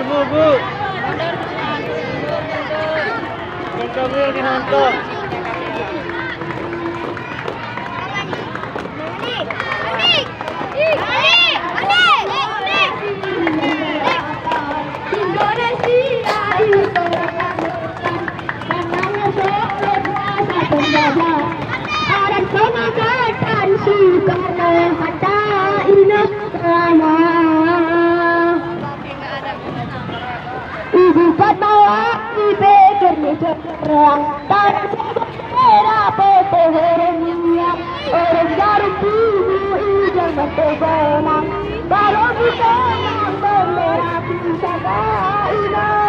Mundur bu. Mundur dihantar. Ibu Fatmawati pikir terang dan merah putih orangnya orang jarum tubuh hijau berbenang kalau kita bermerah bisa kainah.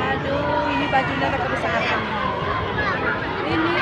Aduh, ini bajunya kebesaran. Ini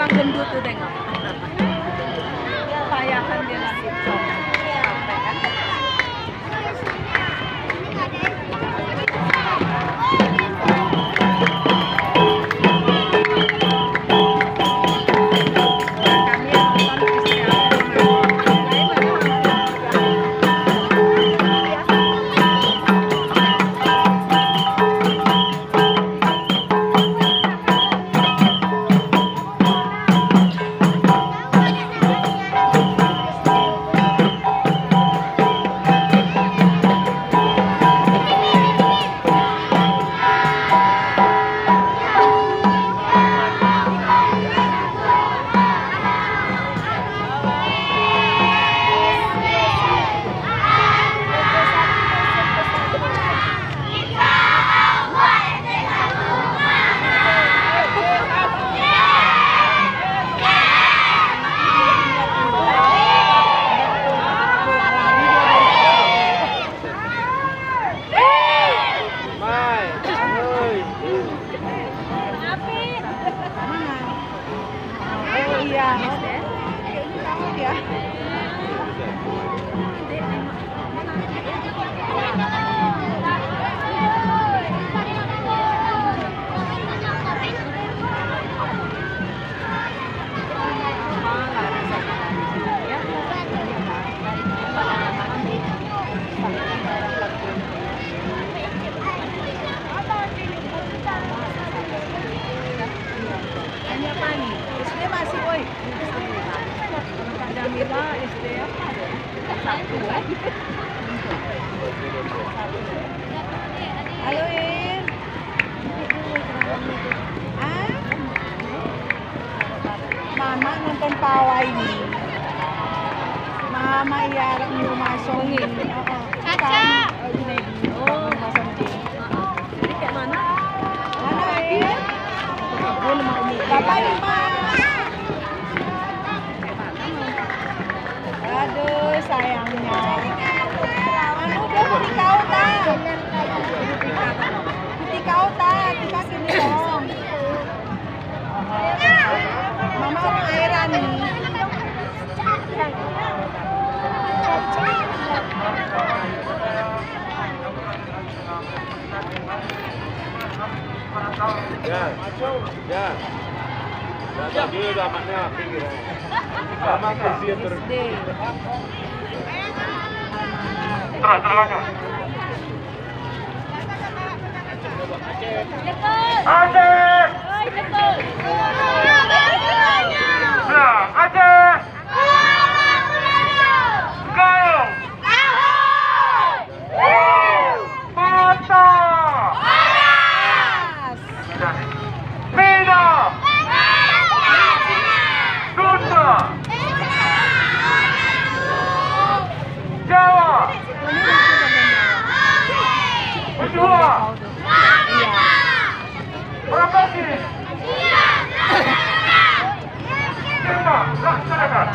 tukang gendut tuh tengok. Payahan dia nanti. Sampai kan. Halo In. Mama nonton pawai nih. Mama iarap di rumah Songin. Caca. Oh, jadi kayak mana? Mana lagi? Bapak Lima. Aduh sayangnya. Anu udah putih kau tak? Putih kau tak? Kita sini dong. Mama orang airan nih. Ya. Dah dia dah makna pinggir. Sama kasihan terus. Aceh. Aceh. Kau. Mata. Mina. Sunda. Jawa. Berdua. Provinsi. Lima. Laksanakan.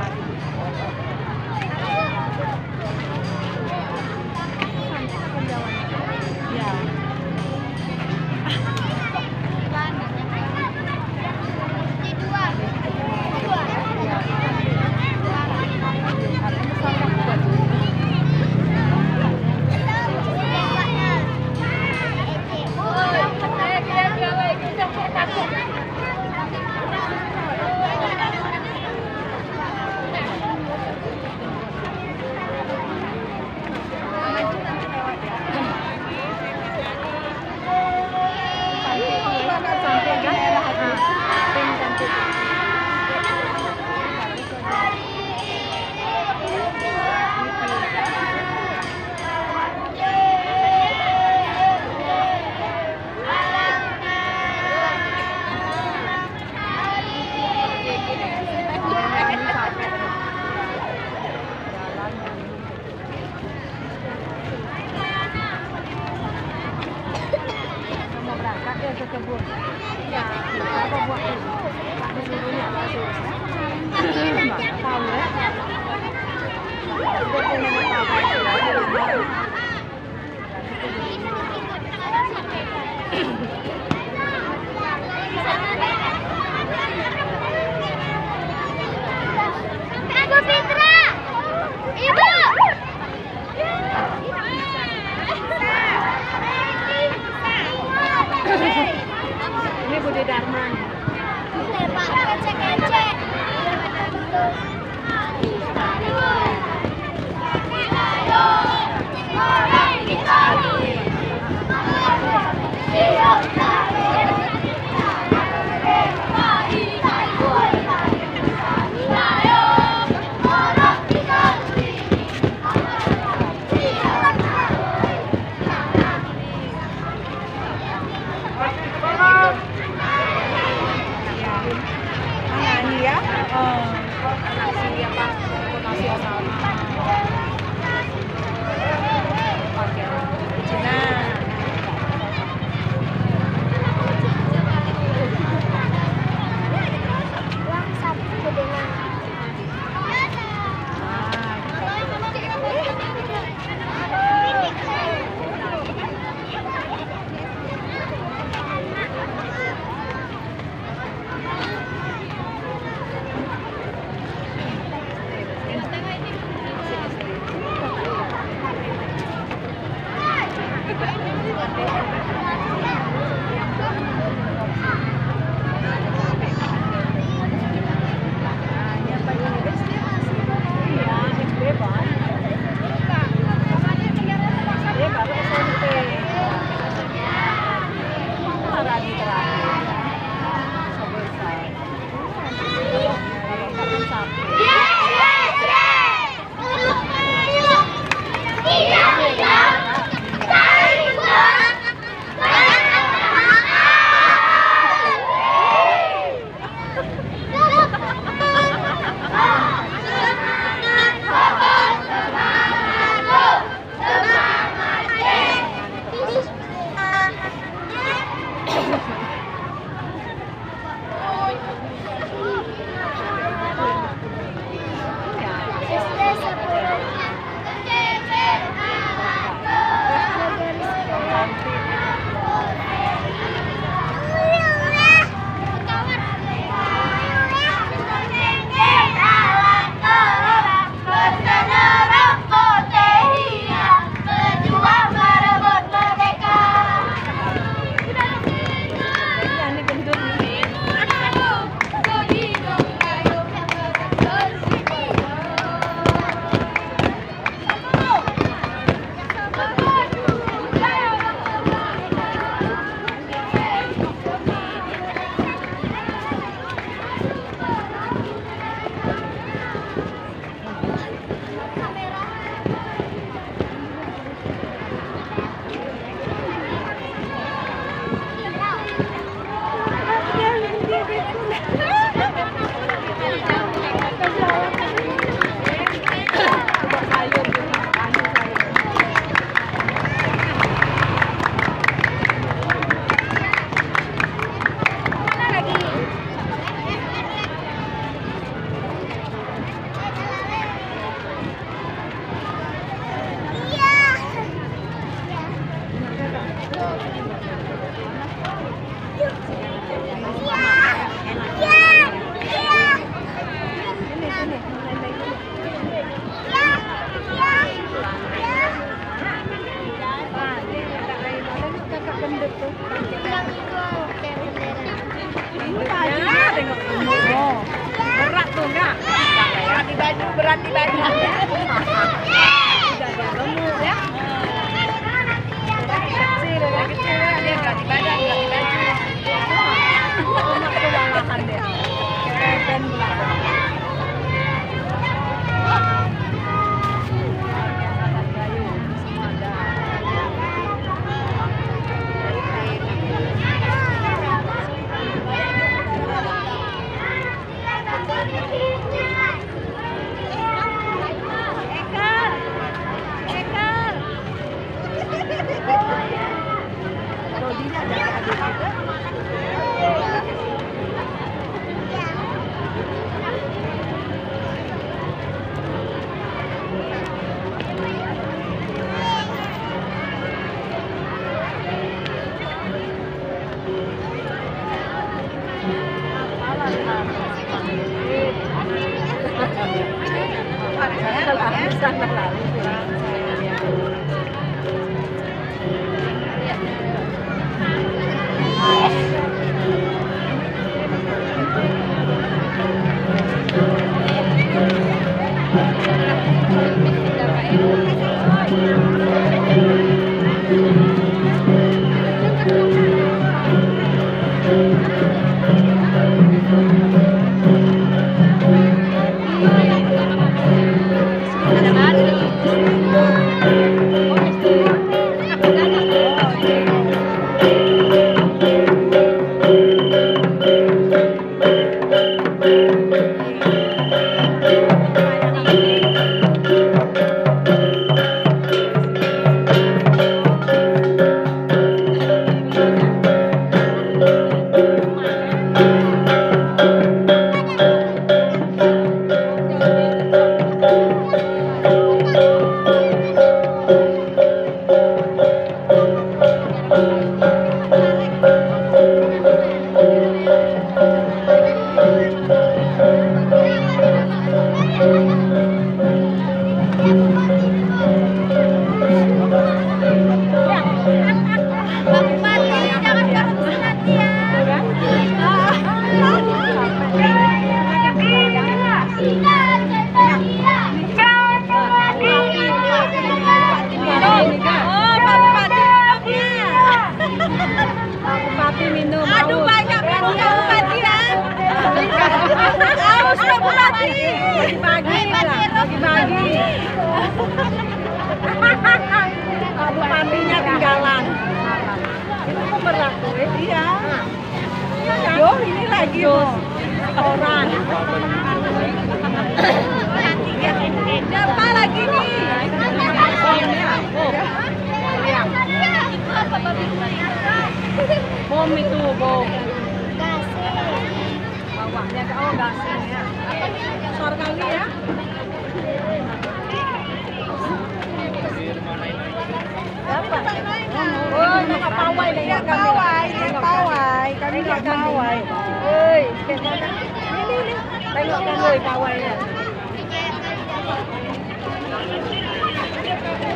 berarti badan. Udah gemuk ya. Kecil dia berarti badan, berarti baju. Cuma kewalahan dia. Keren belakang. Bupatinya tinggalan. Itu berlaku ya? Iya. Yo, ini lagi orang. Siapa lagi nih? Bom itu, bom. Bawahnya, oh gasing ya. Besar kali ya. Oh, nggak pawai deh ya, pawai, kami nggak pawai. Oi, ini, tengokkan oi pawainya.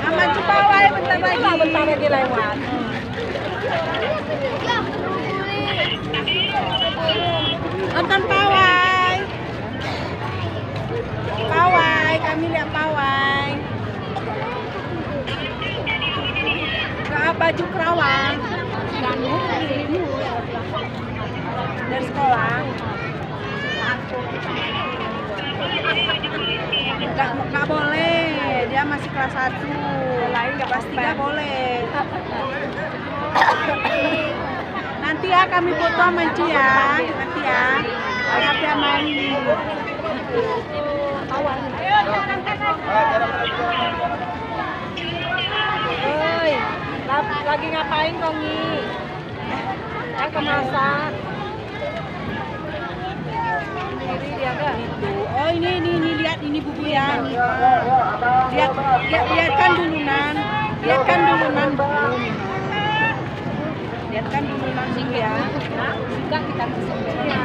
Aman tu pawai bentar lagi lewat. Nonton pawai, kami lihat pawai. Baju Kerawang dari sekolah nggak boleh, dia masih kelas 1, lain nggak pasti nggak boleh. Nanti ya kami foto sama Ci ya, nanti ya hati mandi. Oi, lagi ngapain Kongi? Yang kemasak. Dia enggak? Oh ini lihat ini bubu ya. Lihatkan dulunan. Lihatkan dulunan belum. Lihatkan dulunan sih ya. Sudah kita masuk ya.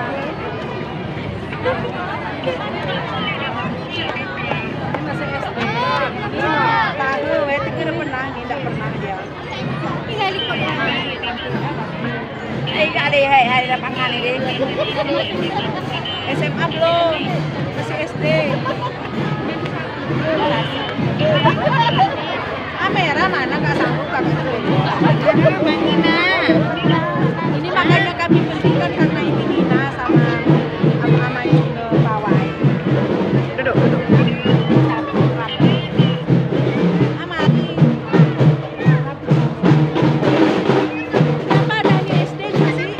Masih SD. Tahu, itu kira pernah, tidak pernah dia. Enggak ada hari lapangan ini. SMA belum, masih SD. Merah mana nggak sanggup kami ini makanya kami pentingkan karena ini Nina sama yang pawai. Duduk. Amati. Kenapa ada di SD sih?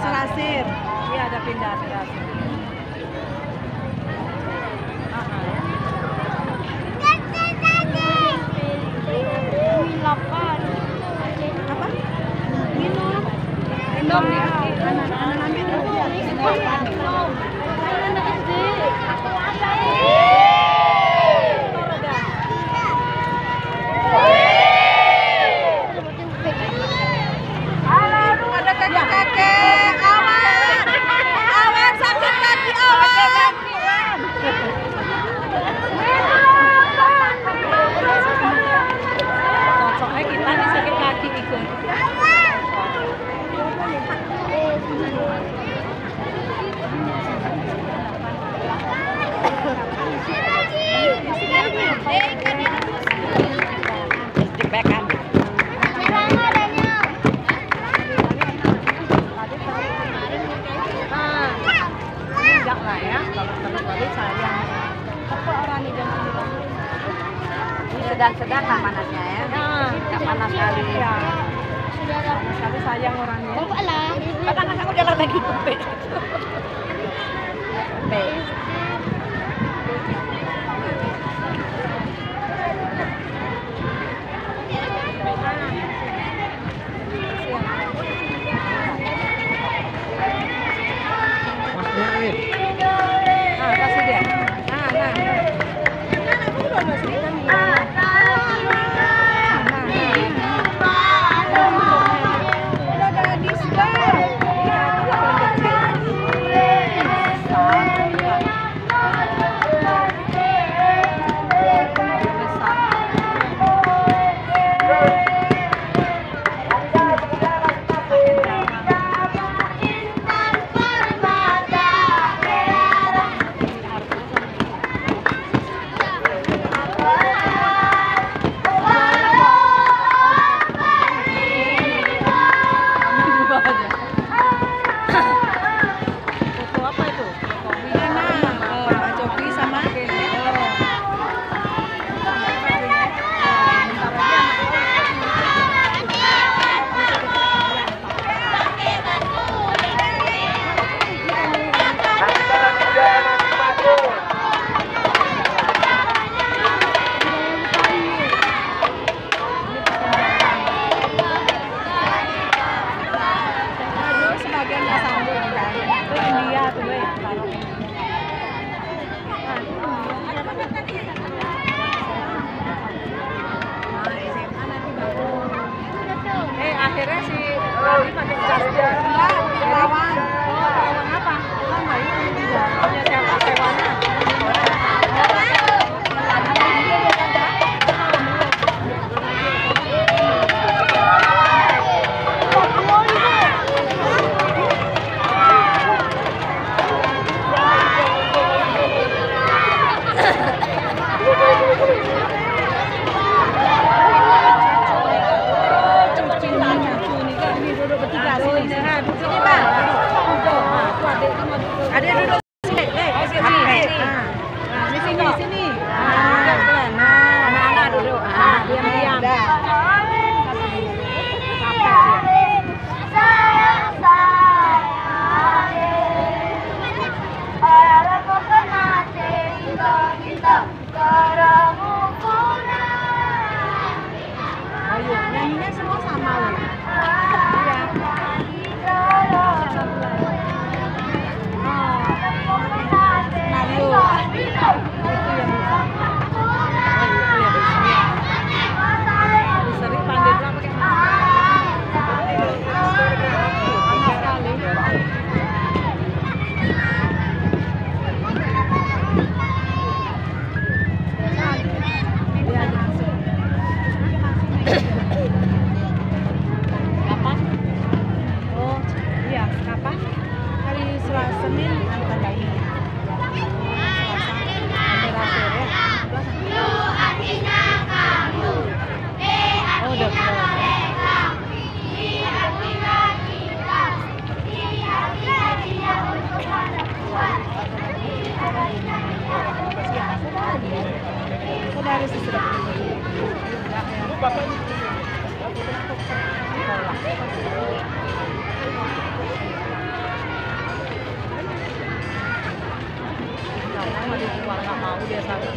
Selasir, dia ada pindah selasir. Apa? Minum. Minum nih. Anak-anak minum. Anak SD. Ada kakek-kakek. Awan sakit kaki awan. Soalnya kita nih sakit kaki ikut. Dipekan. Enggak lah ya, kalau terlalu sayang. Apa orang ini jangan bilang. Ini sedang-sedang lah panasnya ya. Enggak panas sekali. Ya. Panas sekali sayang orangnya. Kadang-kadang aku jalan lagi kumpet. Kasih dia. Udah gadis, Bang. biasa.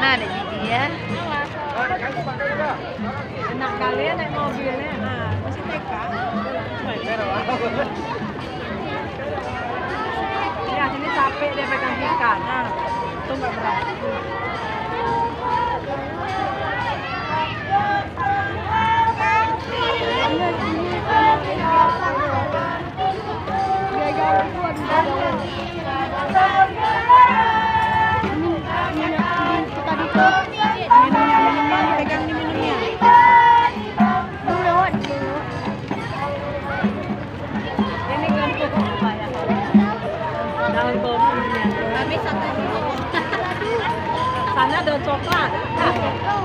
Nah, ada dia. Enak kali ya naik mobilnya. Nah, masih TK. Ya, ini capek dia pegang ikan. Nah, itu nggak berat. Sana daun coklat.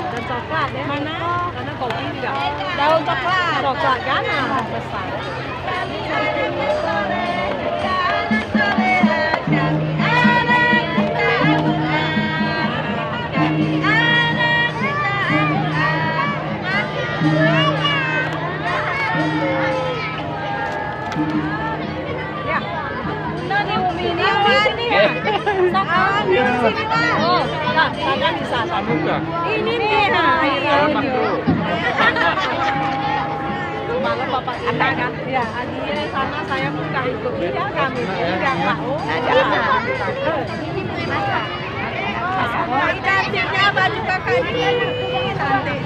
Daun coklat ya. Mana? Sana kopi juga. Daun coklat. Coklat kan? Nah, besar. Ya. Nah, nih Umi ini di sini ya. Awan di sini Pak. Oh, nah, sana bisa. Buka. Ini nih, nah, Selamat dulu. malam bapak kita kan, ya, Adia sana saya buka ikut dia kami tidak mau. Ini boleh masak. Oh, cantiknya baju kakak ini cantik.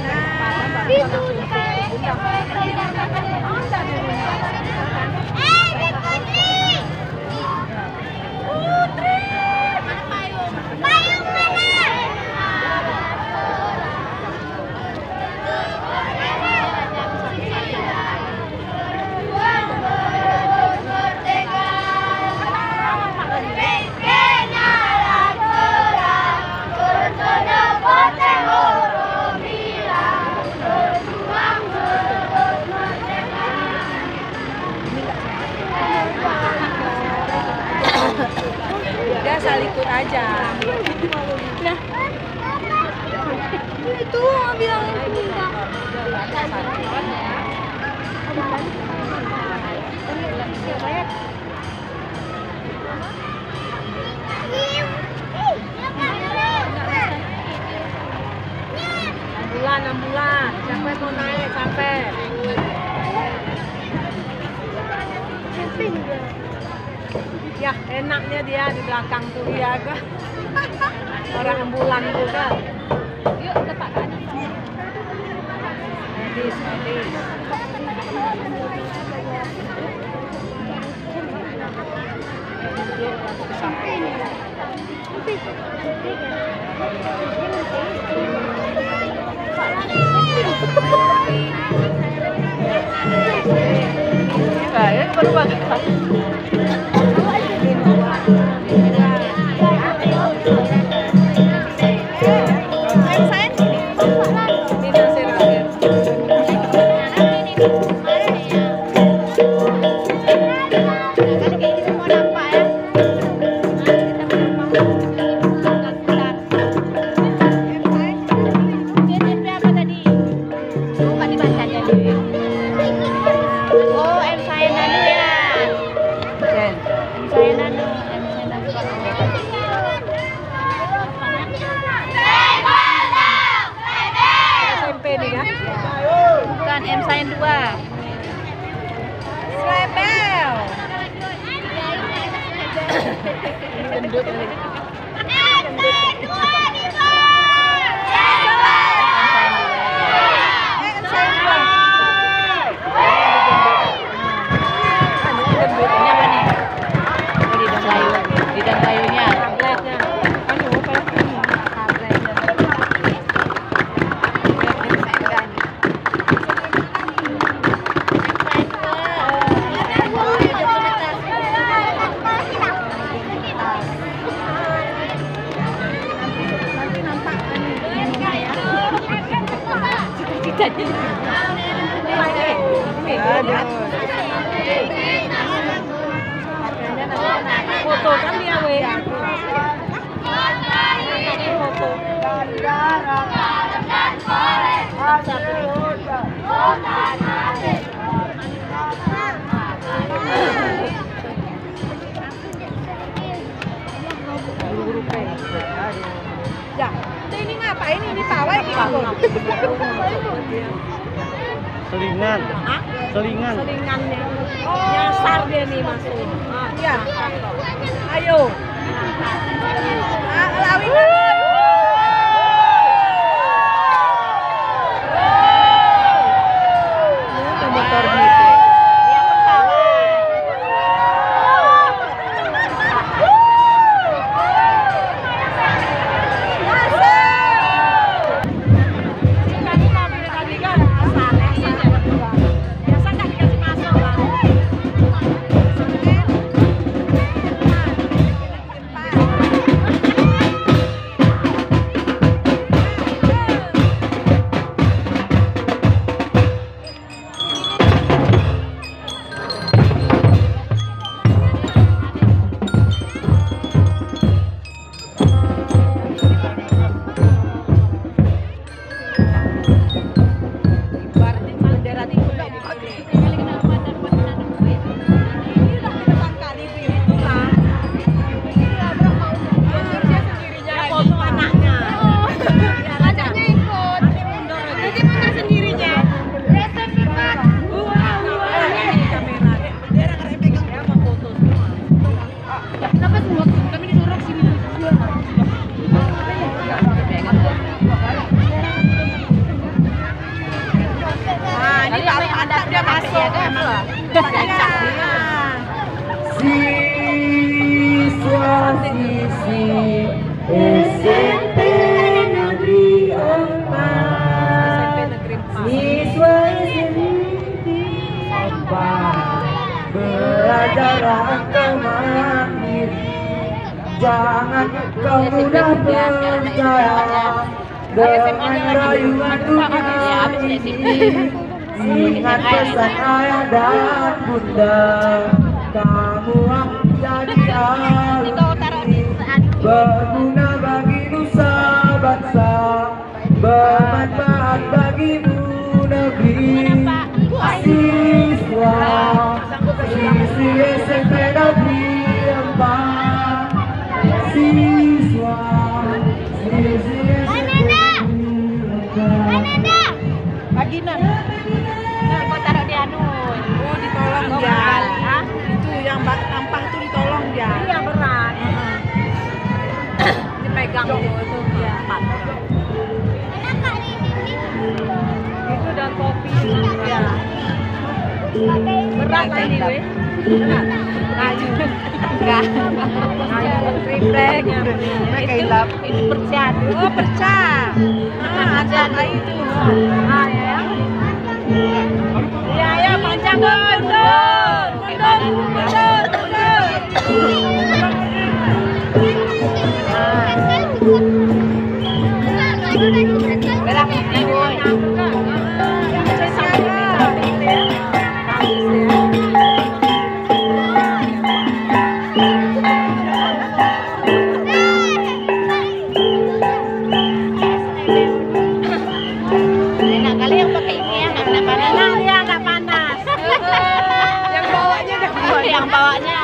Dia asal ikut aja. Nah, itu bilang ambulan, sampai mau naik sampai. Ya, enaknya dia di belakang tuh dia ke orang ambulan juga. Yuk ke Pak Kani. Medis. Ya, baru banget. Bukan M Sain 2. Slebel. Gendut ini. Foto kan dia weh. Foto. Ya, ini ngapain ini pawai gitu? Selingan. Hah? Selingan. Selingannya. Nyasar dia nih masuk. Iya. Ayo. Lawinan. Motor gitu. Dia Siswa-siswi SMP Negeri 4, siswa SMP 4, belajarlah kau mandiri, jangan kau mudah percaya dengan rayuan dunia ini. Ingat pesan ayah dan bunda, kamu akan jadi alumni berguna bagi nusa bangsa, bermanfaat bagimu negeri. Siswa siswi SMP Negeri 4, siswa siswi SMP Negeri 4. Baginan. Nah, kau taruh di anu. Oh, ditolong dia. Itu yang sampah tuh ditolong dia. Iya berat. Dipegang itu dia. Itu dan kopi ya. Berat lah ini weh. Berat. Kayu. Enggak. Kayu triplek. Itu percaya. Oh, percah. Ada kayu itu. Ah ya. Iya, ya, panjang mundur. Belah ini, boy. Enak kali yang pakai ini ya, nggak kena panas. Ya, nggak panas. Yang bawanya Yang bawanya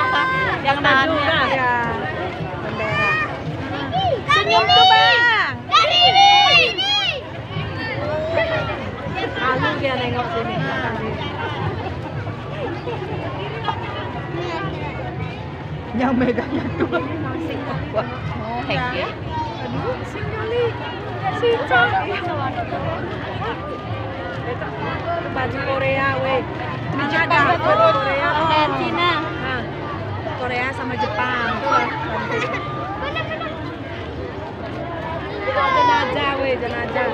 yang nahannya. ya. Bendera. Senyum tuh, Bang. Lalu dia nengok sini. Yang megangnya tuh masih kuat. Oh, heck ya. Aduh, singali. Sincang. Baju Korea, weh. Ini Jepang, baju Korea. Kayak Cina. Nah, Korea sama Jepang. Jenazah, weh, jenazah.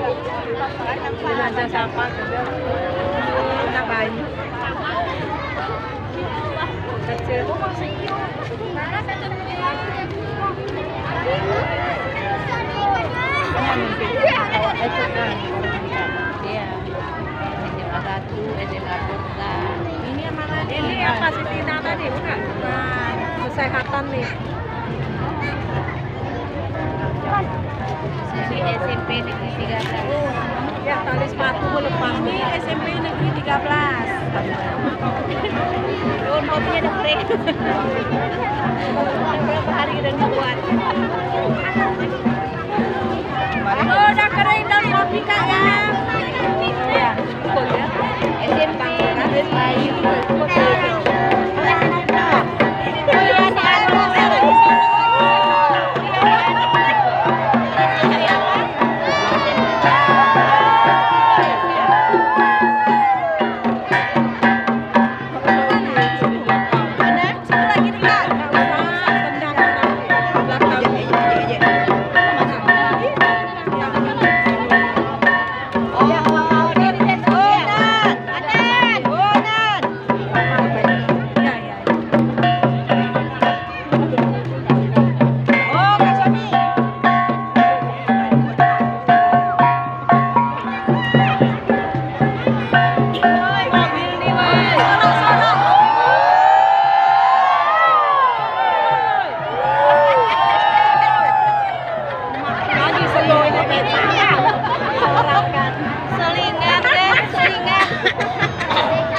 Jenazah siapa? Anak bayi. Kecil. Iya. kasih Tina tadi, bukan? Nah, kesehatan nih. Sisi SMP Negeri 13. Ya, tali sepatu lepas nih SMP Negeri 13. Daun kopinya udah kering. Berapa hari udah dibuat? Oh, udah kering daun kopi Kak ya. Ya, betul ya. SMP Negeri Melayu.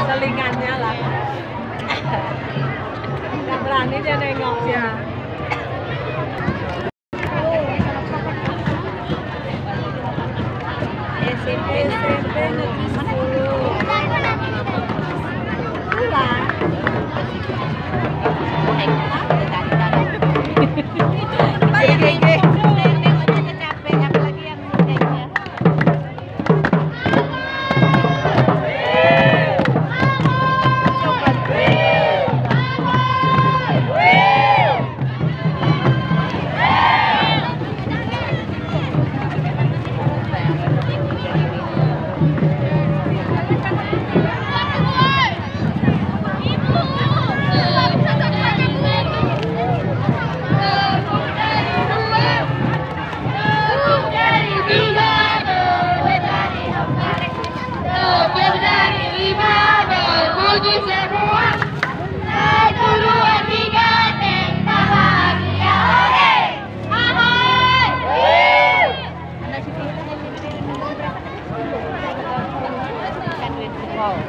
Selingannya lah. Nggak berani dia nengok ya. SMP Negeri 10. Pulang.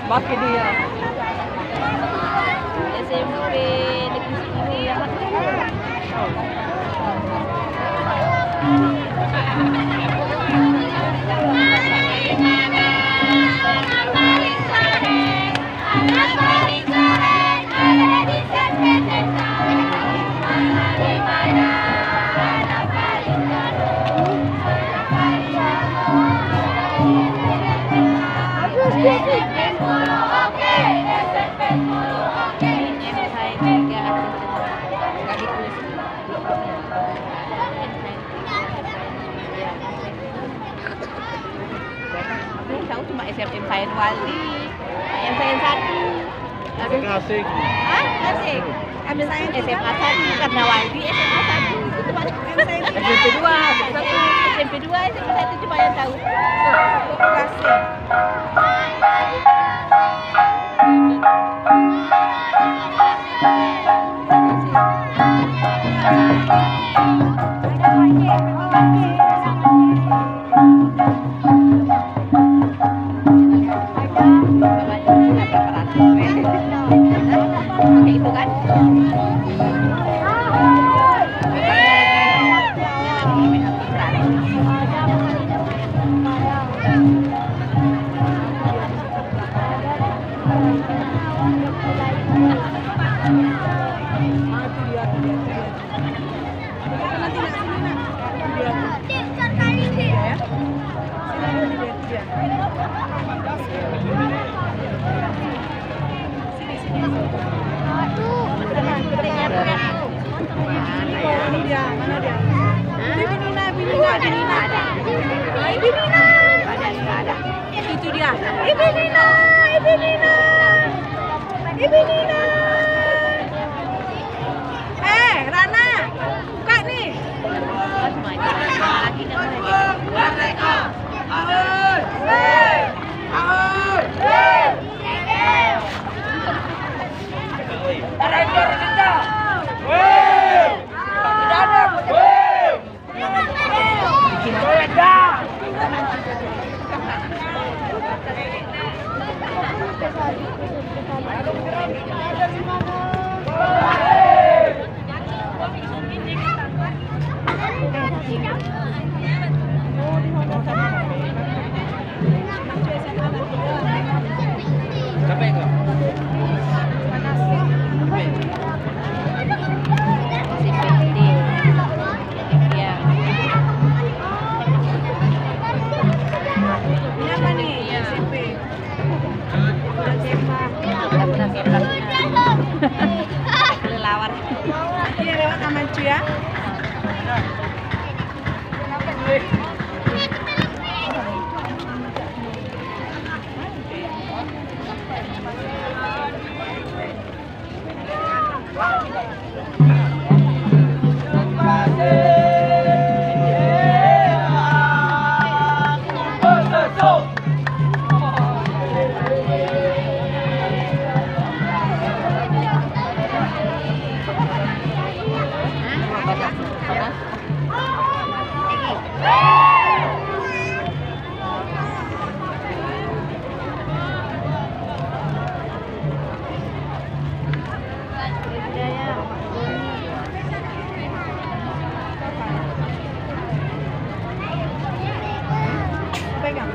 Baki dia. SMP Negeri 10 yang tahu cuma SMP Sain Wali, yang Sain 1. Asik. Hah? Asik. Ambil Sain SMA 1 karena Wali SMA 1 itu cuma SMP 2, SMP 2, SMP 1 cuma yang tahu. Itu kan? Itu dia. Ibu Nina. Rana, buka nih. Ini lewat Taman Cu ya. Pegang.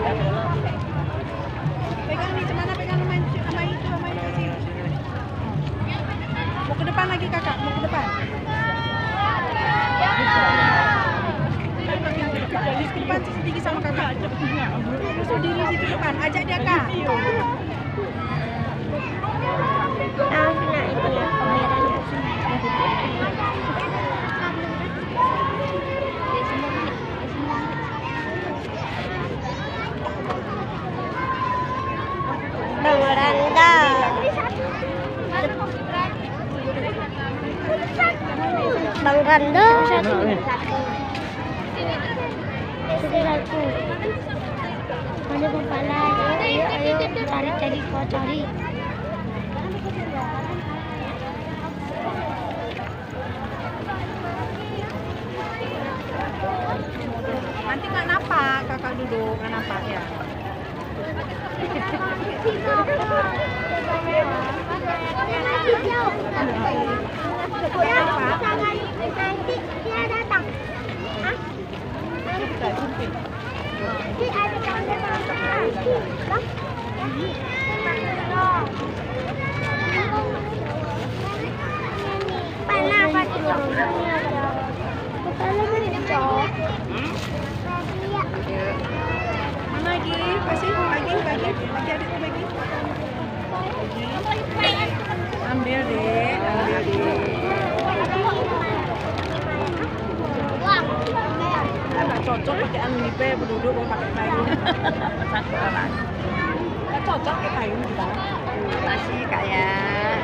Pegang nih, cemana pegang sama itu, sama itu sih. Mau ke depan lagi kakak, mau ke depan. Ada diskrepansi sedikit sama kakak. Terus berdiri situ depan, ajak dia kak. Bang Rando satu. Mana kepala? Ayo cari kau cari. Nanti nggak napak, kakak duduk nggak napak ya. Nanti dia datang. Nanti ada Kenapa Mana lagi? Kasih lagi adik lagi. Ambil deh. Nggak cocok pakai anlipe berduduk mau pakai kayu. Satu orang. Nggak cocok pakai kayu kita. Masih kayak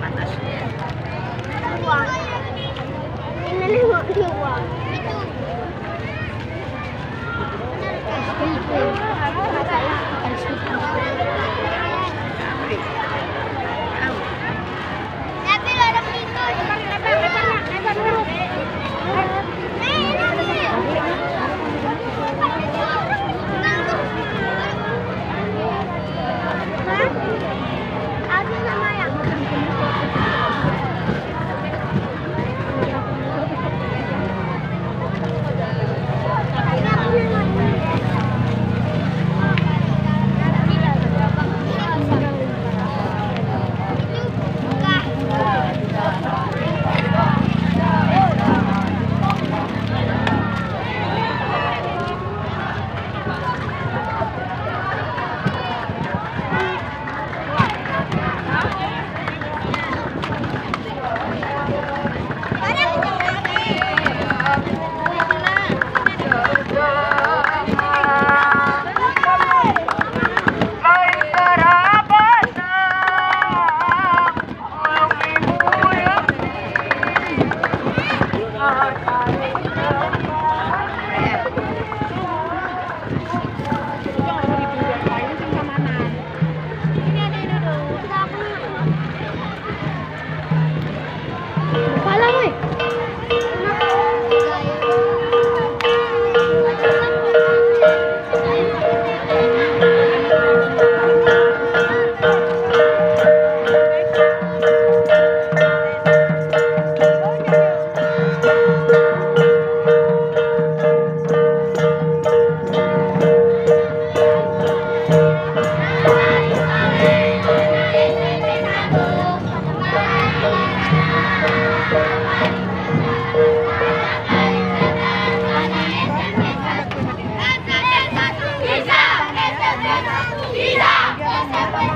panasnya. Ini lewat uang. Tapi ada pintu, lebar dulu. Sampai